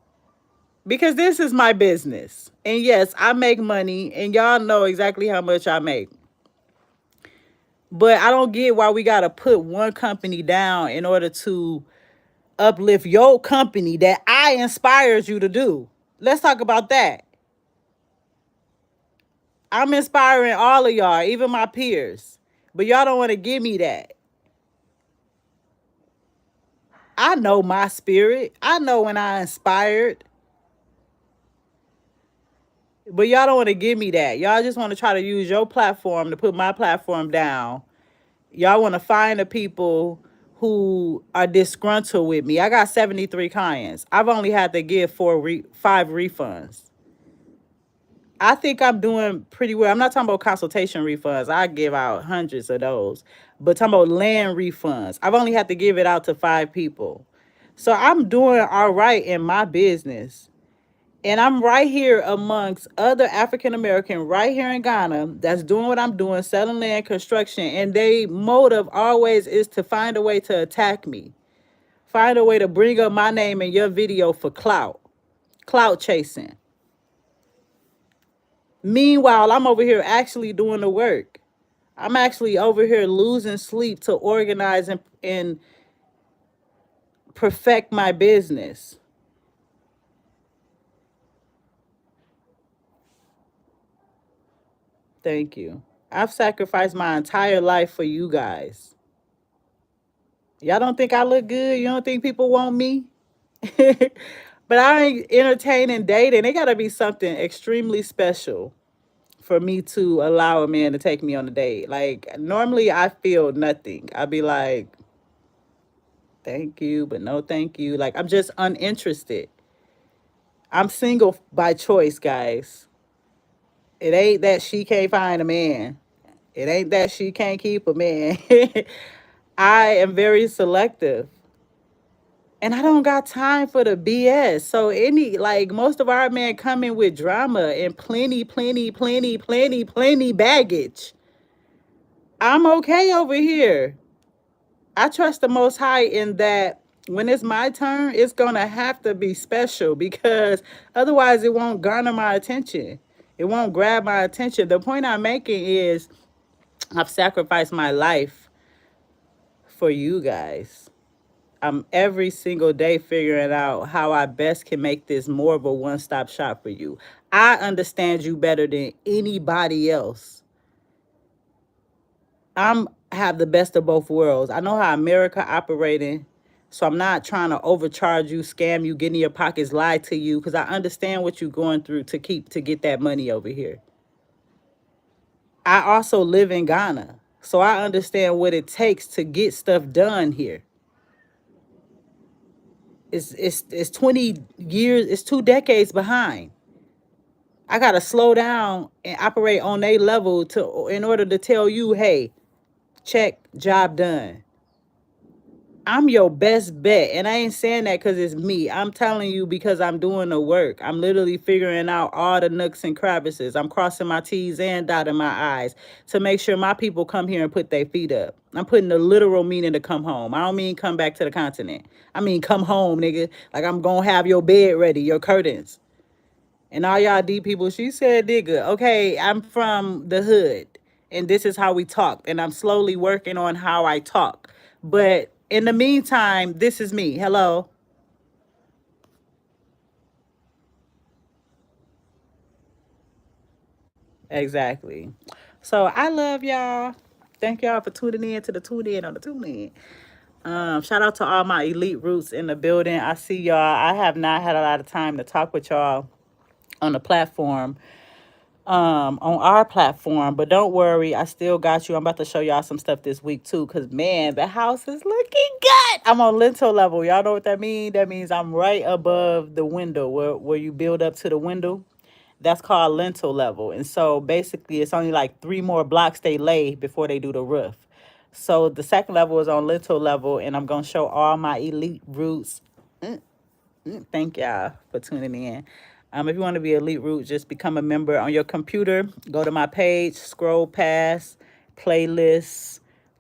because this is my business. And yes, I make money, and y'all know exactly how much I make. But I don't get why we got to put one company down in order to uplift your company that I inspired you to do. Let's talk about that. I'm inspiring all of y'all, even my peers. But y'all don't want to give me that. I know my spirit. I know when I inspired. But y'all don't want to give me that. Y'all just want to try to use your platform to put my platform down. Y'all want to find the people who are disgruntled with me. I got 73 clients. I've only had to give 5 refunds. I think I'm doing pretty well. I'm not talking about consultation refunds. I give out hundreds of those. But talking about land refunds, I've only had to give it out to 5 people. So I'm doing all right in my business. And I'm right here amongst other African American right here in Ghana that's doing what I'm doing, selling land, construction. And their motive always is to find a way to attack me. Find a way to bring up my name in your video for clout chasing. Meanwhile, I'm over here actually doing the work. I'm actually over here losing sleep to organize and perfect my business. Thank you. I've sacrificed my entire life for you guys. Y'all don't think I look good? You don't think people want me? But I ain't entertaining dating. It got to be something extremely special for me to allow a man to take me on a date. Like, normally I feel nothing. I'd be like, thank you, but no thank you. Like, I'm just uninterested. I'm single by choice, guys. It ain't that she can't find a man. It ain't that she can't keep a man. I am very selective. And I don't got time for the BS. So like most of our men come in with drama and plenty baggage. I'm okay over here. I trust the Most High in that when it's my turn, it's gonna have to be special, because otherwise it won't garner my attention. It won't grab my attention. The point I'm making is I've sacrificed my life for you guys. I'm every single day figuring out how I best can make this more of a one-stop shop for you. I understand you better than anybody else. I'm have the best of both worlds. I know how America operating, so I'm not trying to overcharge you, scam you, get in your pockets, lie to you, because I understand what you're going through to get that money over here. I also live in Ghana, so I understand what it takes to get stuff done here. It's 20 years, it's 2 decades behind. I gotta slow down and operate on a level to in order to tell you, hey, check, job done. I'm your best bet. And I ain't saying that because it's me. I'm telling you because I'm doing the work. I'm literally figuring out all the nooks and crevices. I'm crossing my T's and dotting my I's to make sure my people come here and put their feet up. I'm putting the literal meaning to come home. I don't mean come back to the continent. I mean come home, nigga. Like I'm going to have your bed ready, your curtains. And all y'all D people, she said nigga. Okay, I'm from the hood. And this is how we talk. And I'm slowly working on how I talk. But in the meantime, this is me. Hello. Exactly. So I love y'all. Thank y'all for tuning in to the tune in on the tune in. Shout out to all my elite roots in the building. I see y'all. I have not had a lot of time to talk with y'all on the platform, on our platform, but don't worry, I still got you. I'm about to show y'all some stuff this week too, because man, the house is looking good. I'm on lintel level. Y'all know what that means? That means I'm right above the window where you build up to the window. That's called lintel level. And so basically it's only like 3 more blocks they lay before they do the roof. So the second level is on lintel level, and I'm gonna show all my elite roots. Thank y'all for tuning in. If you want to be Elite Root, just become a member on your computer. Go to my page, scroll past, playlists,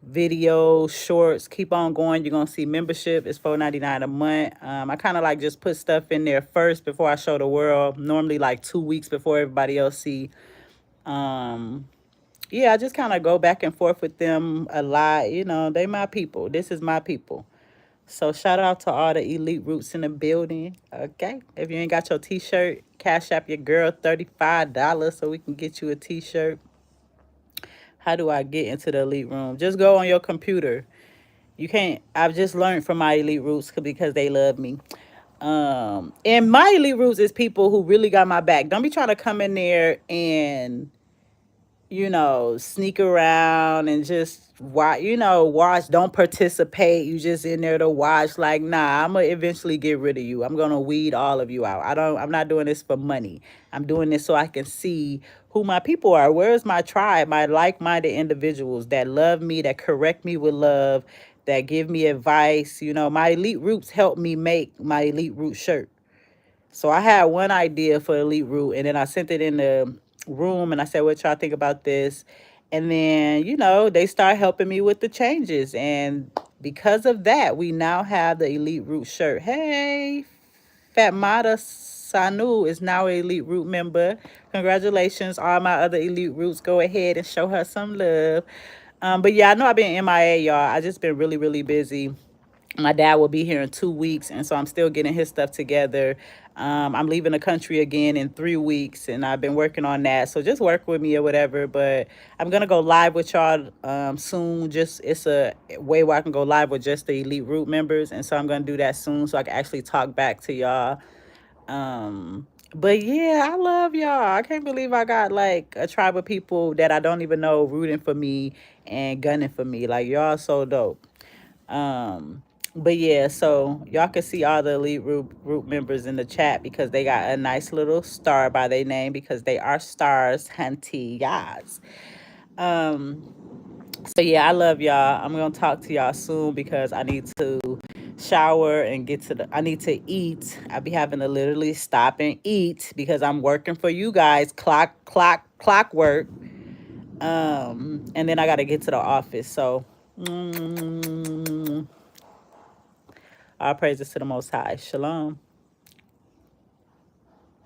videos, shorts. Keep on going. You're gonna see membership. It's $4.99 a month. I kind of like just put stuff in there first before I show the world. Normally like 2 weeks before everybody else see. Um, yeah, I just kind of go back and forth with them a lot. You know, they my people. This is my people. So shout out to all the elite roots in the building. Okay. If you ain't got your t-shirt, cash app your girl $35 so we can get you a t-shirt. How do I get into the elite room? Just go on your computer. You can't. I've just learned from my elite roots because they love me. And my elite roots is people who really got my back. Don't be trying to come in there and sneak around and just watch, watch, don't participate. You just in there to watch. Like, nah, I'm gonna eventually get rid of you. I'm gonna weed all of you out. I'm not doing this for money. I'm doing this so I can see who my people are. Where's my tribe, my like-minded individuals that love me, that correct me with love, that give me advice. My elite roots helped me make my elite root shirt. So I had one idea for Elite Root, and then I sent it in the room, and I said, "What y'all think about this?" And then, they start helping me with the changes, and because of that, we now have the Elite Root shirt. Hey, Fatmata Sanu is now an Elite Root member. Congratulations, all my other Elite Roots. Go ahead and show her some love. But yeah, I know I've been MIA, y'all. I just been really, really busy. My dad will be here in 2 weeks, and so I'm still getting his stuff together. I'm leaving the country again in 3 weeks, and I've been working on that. So just work with me or whatever. But I'm gonna go live with y'all soon. Just it's a way where I can go live with just the Elite Root members, and so I'm gonna do that soon so I can actually talk back to y'all. But yeah, I love y'all. I can't believe I got like a tribe of people that I don't even know rooting for me and gunning for me. Like y'all so dope. But yeah, so y'all can see all the elite root members in the chat because they got a nice little star by their name because they are stars, hunty yas. So yeah, I love y'all. I'm gonna talk to y'all soon because I need to shower and I need to eat. I be having to literally stop and eat because I'm working for you guys, clock work. And then I gotta get to the office. So all praises to the Most High. Shalom.